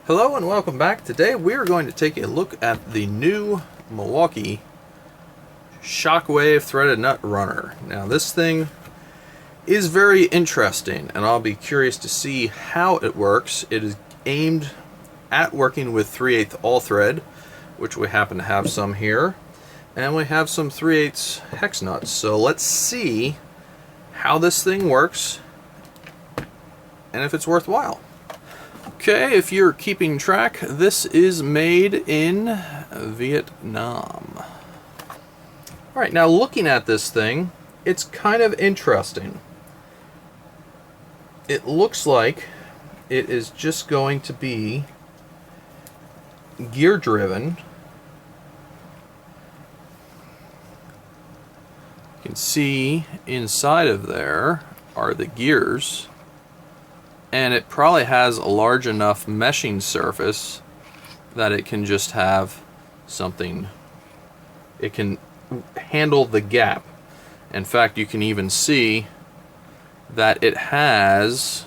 Hello and welcome back. Today we are going to take a look at the new Milwaukee SHOCKWAVE threaded nut runner. Now this thing is very interesting and I'll be curious to see how it works. It is aimed at working with 3/8 all thread, which we happen to have some here, and we have some 3/8 hex nuts. So let's see how this thing works and if it's worthwhile. Okay, if you're keeping track, this is made in Vietnam. Alright, now looking at this thing, it's kind of interesting. It looks like it is just going to be gear driven. You can see inside of there are the gears. And it probably has a large enough meshing surface that it can just have something, it can handle the gap. In fact, you can even see that it has,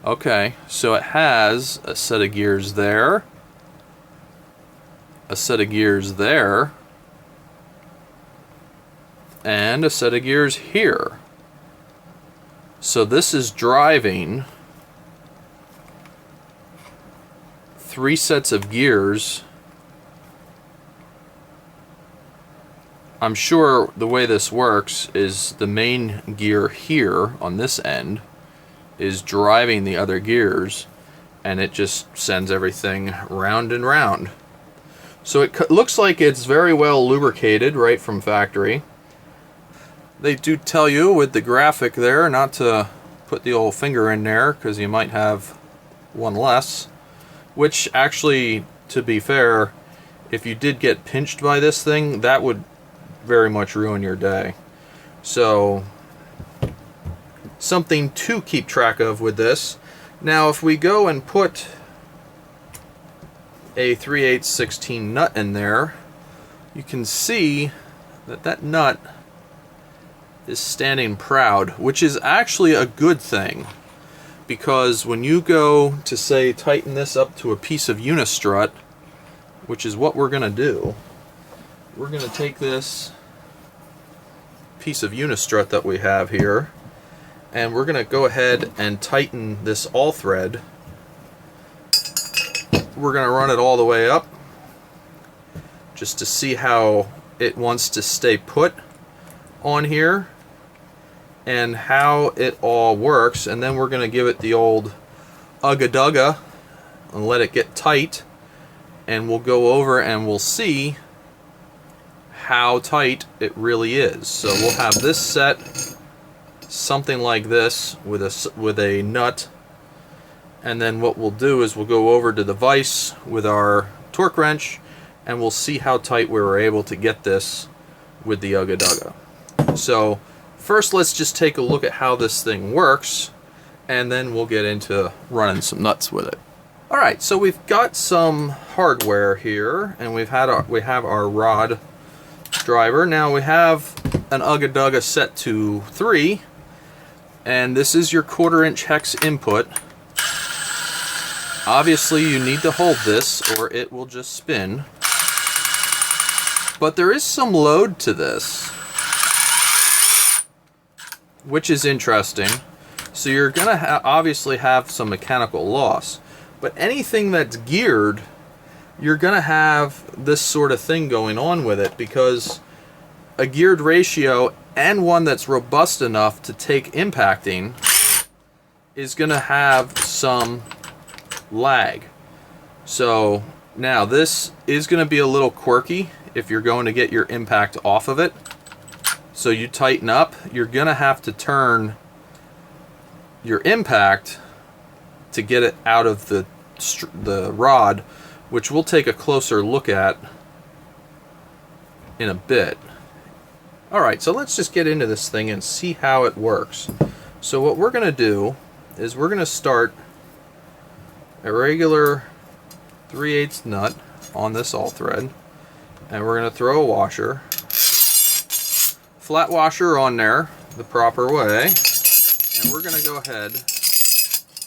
okay, so it has a set of gears there, a set of gears there, and a set of gears here. So this is driving 3 sets of gears. I'm sure the way this works is the main gear here on this end is driving the other gears, and it just sends everything round and round. So it looks like it's very well lubricated right from factory. They do tell you with the graphic there not to put the old finger in there because you might have one less, which actually, to be fair, if you did get pinched by this thing, that would very much ruin your day. So something to keep track of with this. Now if we go and put a 3/8 16 nut in there, you can see that that nut is standing proud, which is actually a good thing, because when you go to say tighten this up to a piece of unistrut, which is what we're gonna do, we're gonna take this piece of unistrut that we have here and we're gonna go ahead and tighten this all thread. We're gonna run it all the way up just to see how it wants to stay put on here and how it all works, and then we're going to give it the old ugga-dugga and let it get tight, and we'll go over and we'll see how tight it really is. So we'll have this set something like this with a nut, and then what we'll do is we'll go over to the vise with our torque wrench and we'll see how tight we were able to get this with the ugga-dugga. So first, let's just take a look at how this thing works, and then we'll get into running some nuts with it. Alright, so we've got some hardware here, and we have our rod driver. Now we have an ugga-dugga set to 3, and this is your 1/4 inch hex input. Obviously you need to hold this or it will just spin, but there is some load to this, which is interesting. So you're gonna obviously have some mechanical loss, but anything that's geared, you're gonna have this sort of thing going on with it, because a geared ratio and one that's robust enough to take impacting is gonna have some lag. So now this is gonna be a little quirky if you're going to get your impact off of it. So you tighten up, you're gonna have to turn your impact to get it out of the rod, which we'll take a closer look at in a bit. Alright, so let's just get into this thing and see how it works. So what we're gonna do is we're gonna start a regular 3/8 nut on this all thread, and we're gonna throw a washer, flat washer on there the proper way, and we're going to go ahead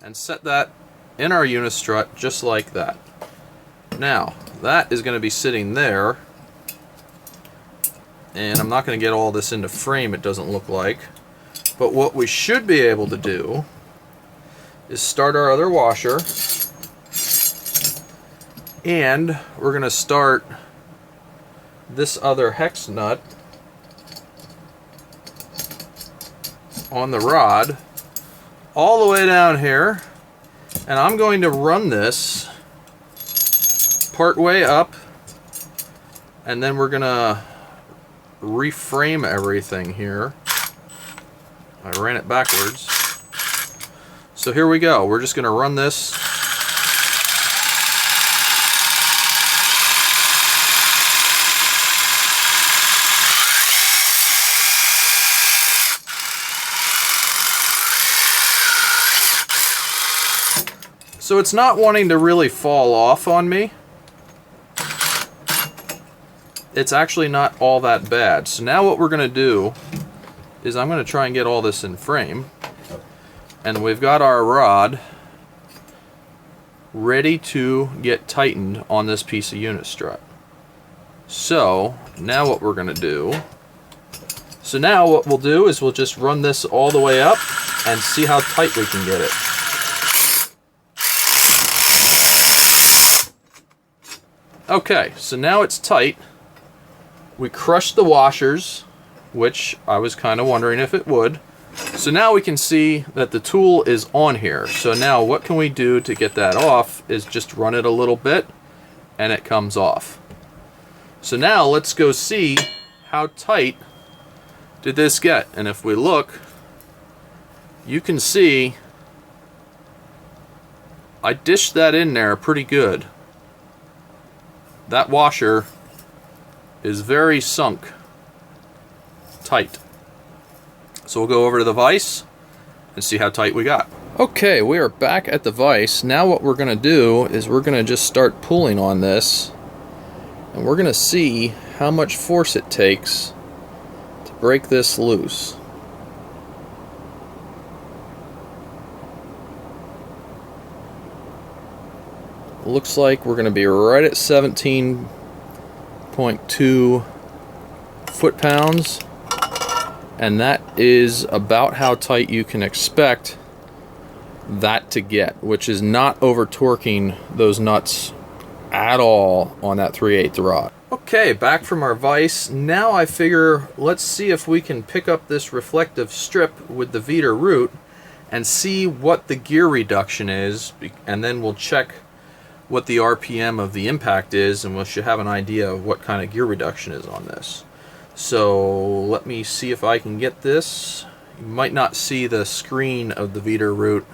and set that in our unistrut just like that. Now, that is going to be sitting there, and I'm not going to get all this into frame, it doesn't look like. But what we should be able to do is start our other washer, and we're going to start this other hex nut on the rod all the way down here, and I'm going to run this part way up, and then we're gonna reframe everything here. I ran it backwards. So here we go. We're just gonna run this so it's not wanting to really fall off on me. It's actually not all that bad. So now what we're going to do is I'm going to try and get all this in frame. And we've got our rod ready to get tightened on this piece of unistrut. So now what we're going to do, so now what we'll do is we'll just run this all the way up and see how tight we can get it. Okay, so now it's tight. We crushed the washers, which I was kind of wondering if it would. So now we can see that the tool is on here. So now what can we do to get that off is just run it a little bit and it comes off. So now let's go see how tight did this get. And if we look, you can see I dished that in there pretty good. That washer is very sunk tight. So we'll go over to the vise and see how tight we got. Okay, we are back at the vise. Now what we're going to do is we're going to just start pulling on this, and we're going to see how much force it takes to break this loose. Looks like we're going to be right at 17.2 foot-pounds, and that is about how tight you can expect that to get, which is not over torquing those nuts at all on that 3/8 rod. Okay, back from our vise. Now I figure let's see if we can pick up this reflective strip with the Veeder root and see what the gear reduction is, and then we'll check what the RPM of the impact is, and we should have an idea of what kind of gear reduction is on this. So let me see if I can get this. You might not see the screen of the Veeder root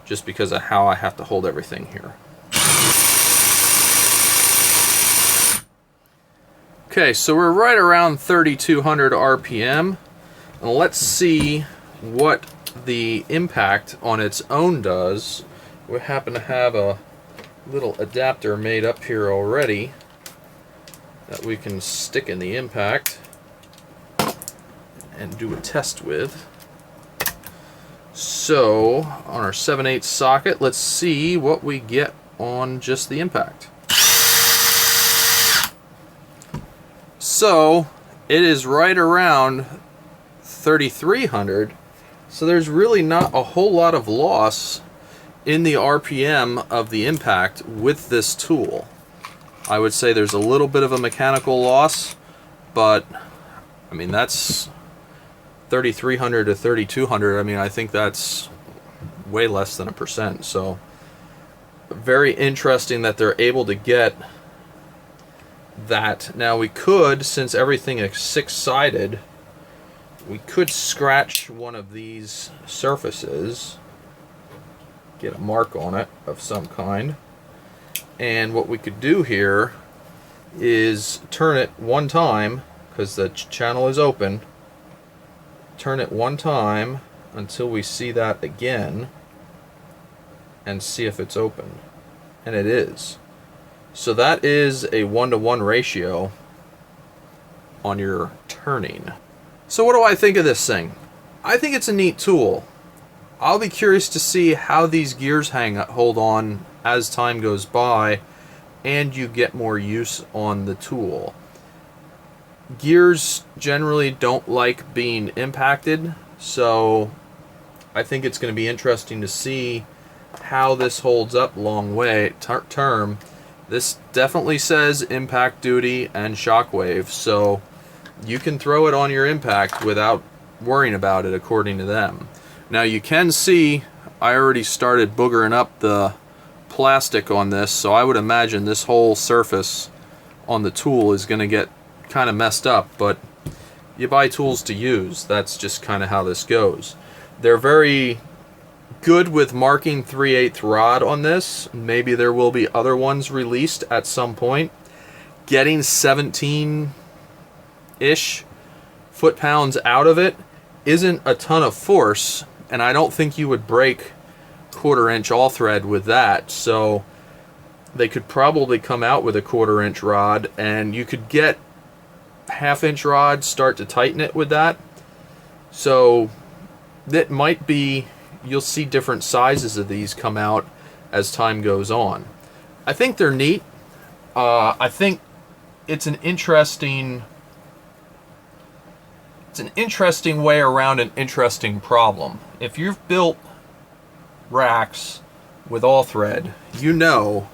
just because of how I have to hold everything here. Okay, so we're right around 3,200 RPM, and let's see what the impact on its own does. We happen to have a little adapter made up here already that we can stick in the impact and do a test with. So on our 7/8 socket, let's see what we get on just the impact. So it is right around 3,300, so there's really not a whole lot of loss in the RPM of the impact with this tool. I would say there's a little bit of a mechanical loss, but I mean that's 3,300 to 3,200. I mean, I think that's way less than 1%. So very interesting that they're able to get that. Now we could, since everything is 6-sided, we could scratch one of these surfaces, get a mark on it of some kind, and what we could do here is turn it one time, because the channel is open, turn it one time until we see that again and see if it's open, and it is. So that is a 1-to-1 ratio on your turning. So what do I think of this thing? I think it's a neat tool. I'll be curious to see how these gears hold on as time goes by and you get more use on the tool. Gears generally don't like being impacted, so I think it's going to be interesting to see how this holds up long way term. This definitely says impact duty and shockwave, so you can throw it on your impact without worrying about it according to them. Now you can see I already started boogering up the plastic on this, so I would imagine this whole surface on the tool is going to get kind of messed up, but you buy tools to use. That's just kind of how this goes. They're very good with marking 3/8 rod on this. Maybe there will be other ones released at some point. Getting 17-ish foot-pounds out of it isn't a ton of force, and I don't think you would break 1/4 inch all thread with that, so they could probably come out with a 1/4 inch rod, and you could get 1/2 inch rod, start to tighten it with that. So that might be, you'll see different sizes of these come out as time goes on. I think they're neat. I think it's an interesting way around an interesting problem. If you've built racks with all thread, you know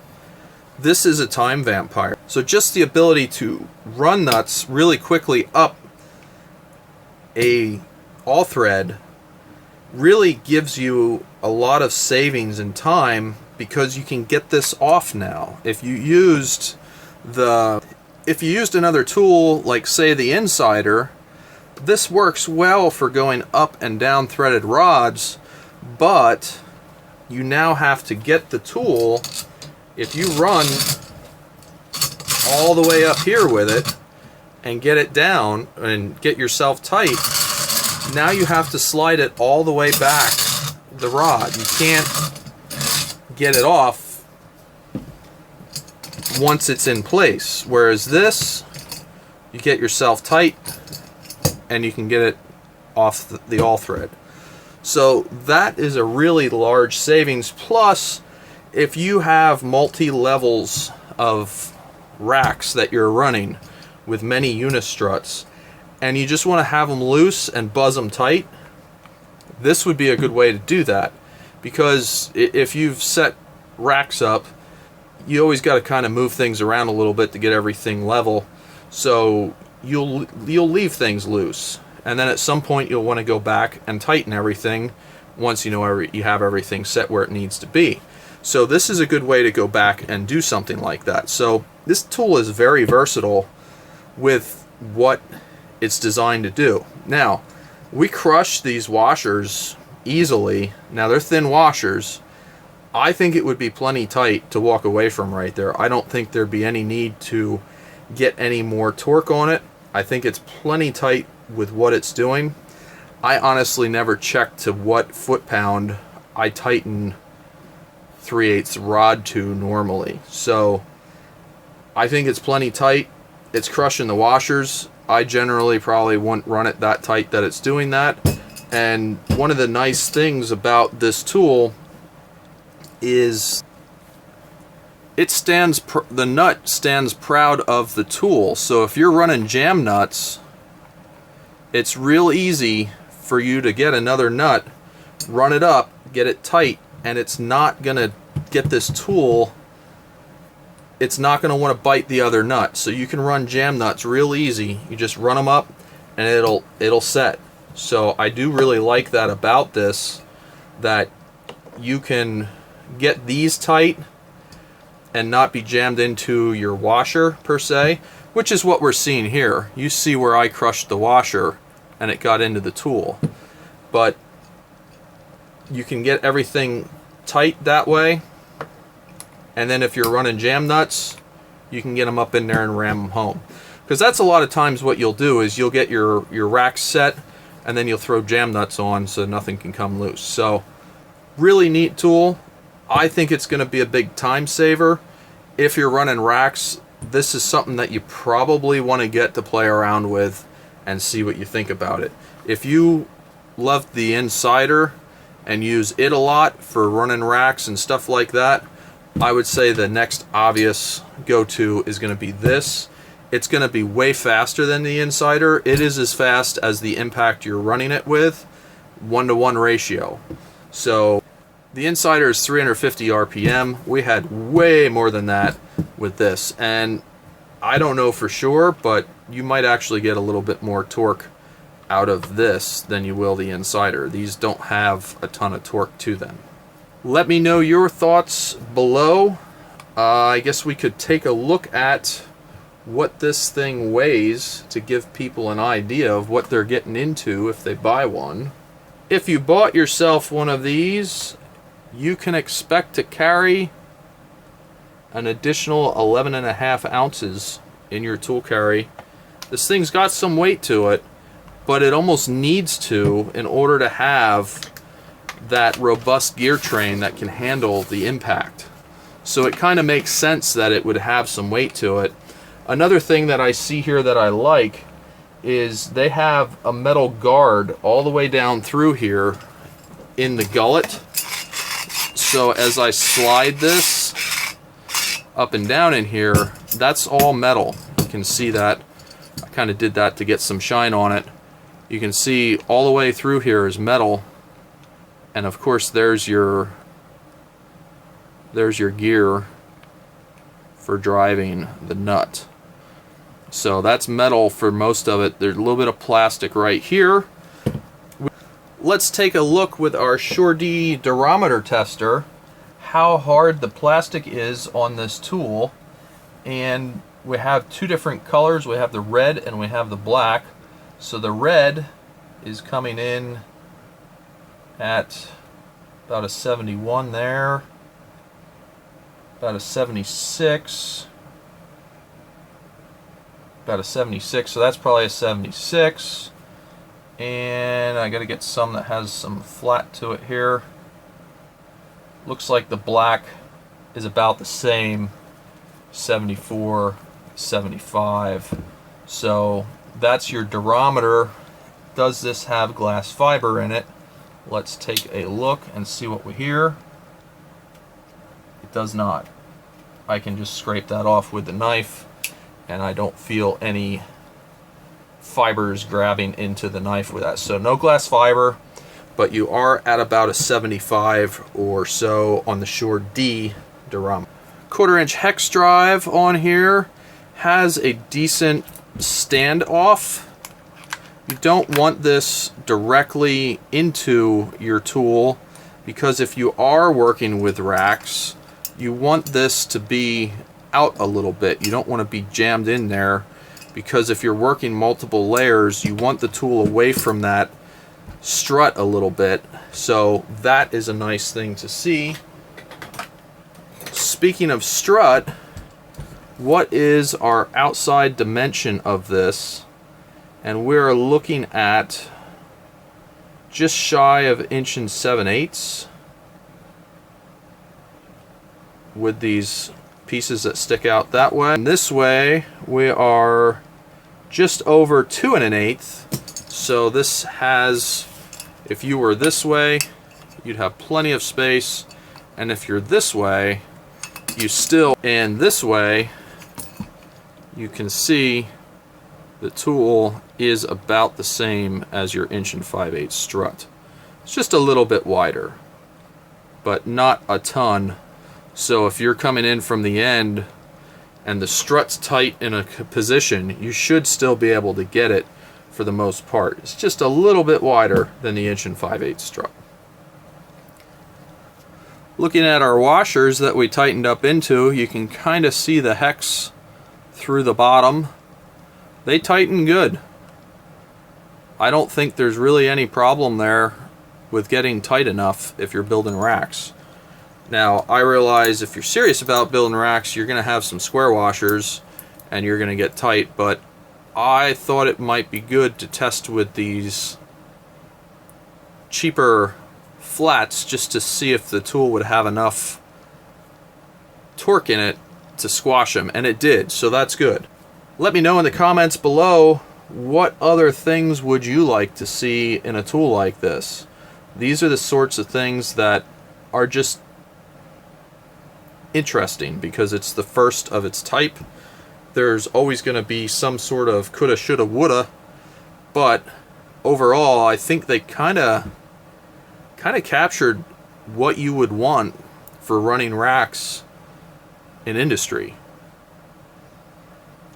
this is a time vampire. So just the ability to run nuts really quickly up a all thread really gives you a lot of savings in time, because you can get this off now. If you used another tool, like say the Insider, this works well for going up and down threaded rods, but you now have to get the tool. If you run all the way up here with it and get it down and get yourself tight, now you have to slide it all the way back the rod. You can't get it off once it's in place. Whereas this, you get yourself tight and you can get it off the all thread. So that is a really large savings. Plus, if you have multi-levels of racks that you're running with many unistruts, and you just want to have them loose and buzz them tight, this would be a good way to do that. Because if you've set racks up, you always got to kind of move things around a little bit to get everything level. So you'll leave things loose, and then at some point you'll want to go back and tighten everything once you know you have everything set where it needs to be. So this is a good way to go back and do something like that. So this tool is very versatile with what it's designed to do. Now, we crush these washers easily. Now, they're thin washers. I think it would be plenty tight to walk away from right there. I don't think there'd be any need to get any more torque on it. I think it's plenty tight with what it's doing. I honestly never checked to what foot-pound I tighten 3/8 rod to normally. So I think it's plenty tight. It's crushing the washers. I generally probably wouldn't run it that tight that it's doing that. And one of the nice things about this tool is the nut stands proud of the tool. So if you're running jam nuts, it's real easy for you to get another nut, run it up, get it tight, and it's not gonna get this tool, it's not gonna want to bite the other nut. So you can run jam nuts real easy. You just run them up and it'll set. So I do really like that about this, that you can get these tight and not be jammed into your washer per se, which is what we're seeing here. You see where I crushed the washer and it got into the tool. But you can get everything tight that way, and then if you're running jam nuts, you can get them up in there and ram them home. Because that's a lot of times what you'll do is you'll get your rack set and then you'll throw jam nuts on so nothing can come loose. So really neat tool. I think it's going to be a big time saver. If you're running racks, this is something that you probably want to get to play around with and see what you think about it. If you loved the Insider and use it a lot for running racks and stuff like that, I would say the next obvious go-to is going to be this. It's going to be way faster than the Insider. It is as fast as the impact you're running it with, 1-to-1 ratio. So the Insider is 350 RPM. We had way more than that with this, and I don't know for sure, but you might actually get a little bit more torque out of this than you will the Insider. These don't have a ton of torque to them. Let me know your thoughts below. I guess we could take a look at what this thing weighs to give people an idea of what they're getting into if they buy one. If you bought yourself one of these, you can expect to carry an additional 11.5 ounces in your tool carry. This thing's got some weight to it, but it almost needs to in order to have that robust gear train that can handle the impact. So it kind of makes sense that it would have some weight to it. Another thing that I see here that I like is they have a metal guard all the way down through here in the gullet. So as I slide this up and down in here, that's all metal. You can see that. I kind of did that to get some shine on it. You can see all the way through here is metal, and of course there's your gear for driving the nut. So that's metal for most of it. There's a little bit of plastic right here. Let's take a look with our Shore-D durometer tester how hard the plastic is on this tool. And we have two different colors. We have the red and we have the black. So the red is coming in at about a 71 there, about a 76, about a 76, so that's probably a 76. And I gotta get some that has some flat to it here. Looks like the black is about the same, 74, 75. So that's your durometer. Does this have glass fiber in it? Let's take a look and see what we hear. It does not. I can just scrape that off with the knife, and I don't feel any fibers grabbing into the knife with that. So no glass fiber, but you are at about a 75 or so on the Shore-D durometer. 1/4-inch hex drive on here has a decent standoff. You don't want this directly into your tool, because if you are working with racks, you want this to be out a little bit. You don't want to be jammed in there, because if you're working multiple layers, you want the tool away from that strut a little bit. So that is a nice thing to see. Speaking of strut, what is our outside dimension of this? And we're looking at just shy of 1 7/8 with these pieces that stick out that way. And this way we are just over 2 1/8. So this has, if you were this way, you'd have plenty of space, and if you're this way, you still, and this way, you can see the tool is about the same as your 1 5/8 strut. It's just a little bit wider, but not a ton. So if you're coming in from the end and the strut's tight in a position, you should still be able to get it for the most part. It's just a little bit wider than the 1 5/8 strut. Looking at our washers that we tightened up into, you can kind of see the hex through the bottom. They tighten good. I don't think there's really any problem there with getting tight enough if you're building racks. Now, I realize if you're serious about building racks, you're going to have some square washers and you're going to get tight, but I thought it might be good to test with these cheaper flats just to see if the tool would have enough torque in it to squash them, and it did, so that's good. Let me know in the comments below, what other things would you like to see in a tool like this? These are the sorts of things that are just interesting because it's the first of its type. There's always going to be some sort of coulda, shoulda, woulda, but overall I think they kind of captured what you would want for running racks in industry.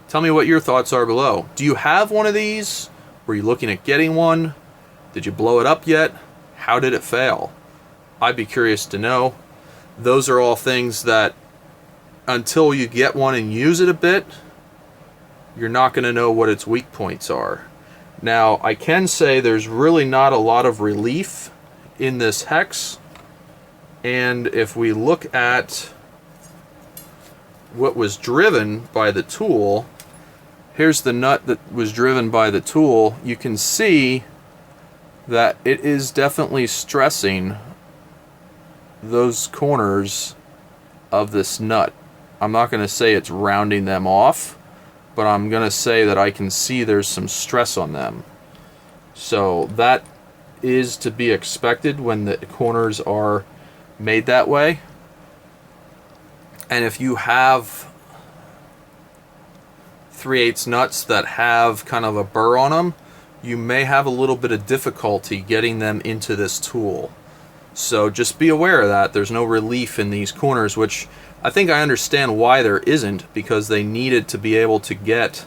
Tell me what your thoughts are below. Do you have one of these? Were you looking at getting one? Did you blow it up yet? How did it fail? I'd be curious to know. Those are all things that until you get one and use it a bit, you're not going to know what its weak points are. Now, I can say there's really not a lot of relief in this hex. And if we look at what was driven by the tool, here's the nut that was driven by the tool. You can see that it is definitely stressing those corners of this nut. I'm not going to say it's rounding them off, but I'm going to say that I can see there's some stress on them. So that is to be expected when the corners are made that way. And if you have 3/8 nuts that have kind of a burr on them, you may have a little bit of difficulty getting them into this tool. So just be aware of that. There's no relief in these corners, which I think I understand why there isn't, because they needed to be able to get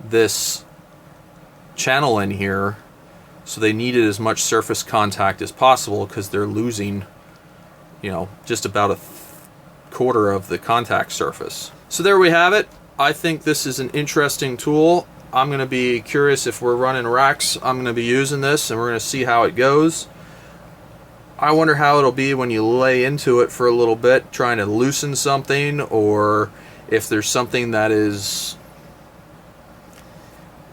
this channel in here, so they needed as much surface contact as possible because they're losing, you know, just about a quarter of the contact surface. So there we have it. I think this is an interesting tool. I'm going to be curious if we're running racks. I'm going to be using this and we're going to see how it goes. I wonder how it'll be when you lay into it for a little bit, trying to loosen something, or if there's something that is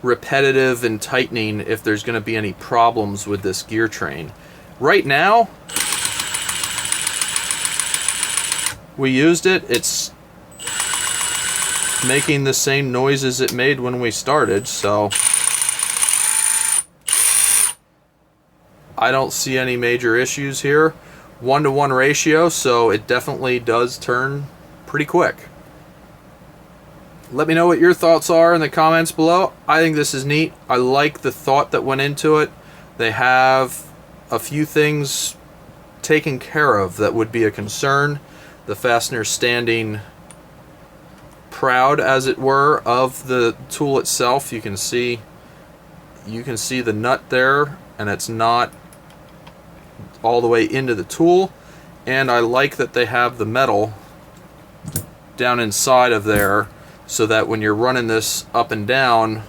repetitive and tightening, if there's going to be any problems with this gear train. Right now, we used it. It's making the same noises it made when we started, so I don't see any major issues here. 1-to-1 ratio, so it definitely does turn pretty quick. Let me know what your thoughts are in the comments below. I think this is neat. I like the thought that went into it. They have a few things taken care of that would be a concern. The fastener standing proud, as it were, of the tool itself. You can see the nut there, and it's not all the way into the tool. And I like that they have the metal down inside of there, so that when you're running this up and down,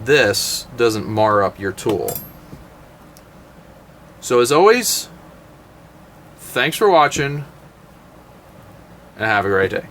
this doesn't mar up your tool. So as always, thanks for watching, and have a great day.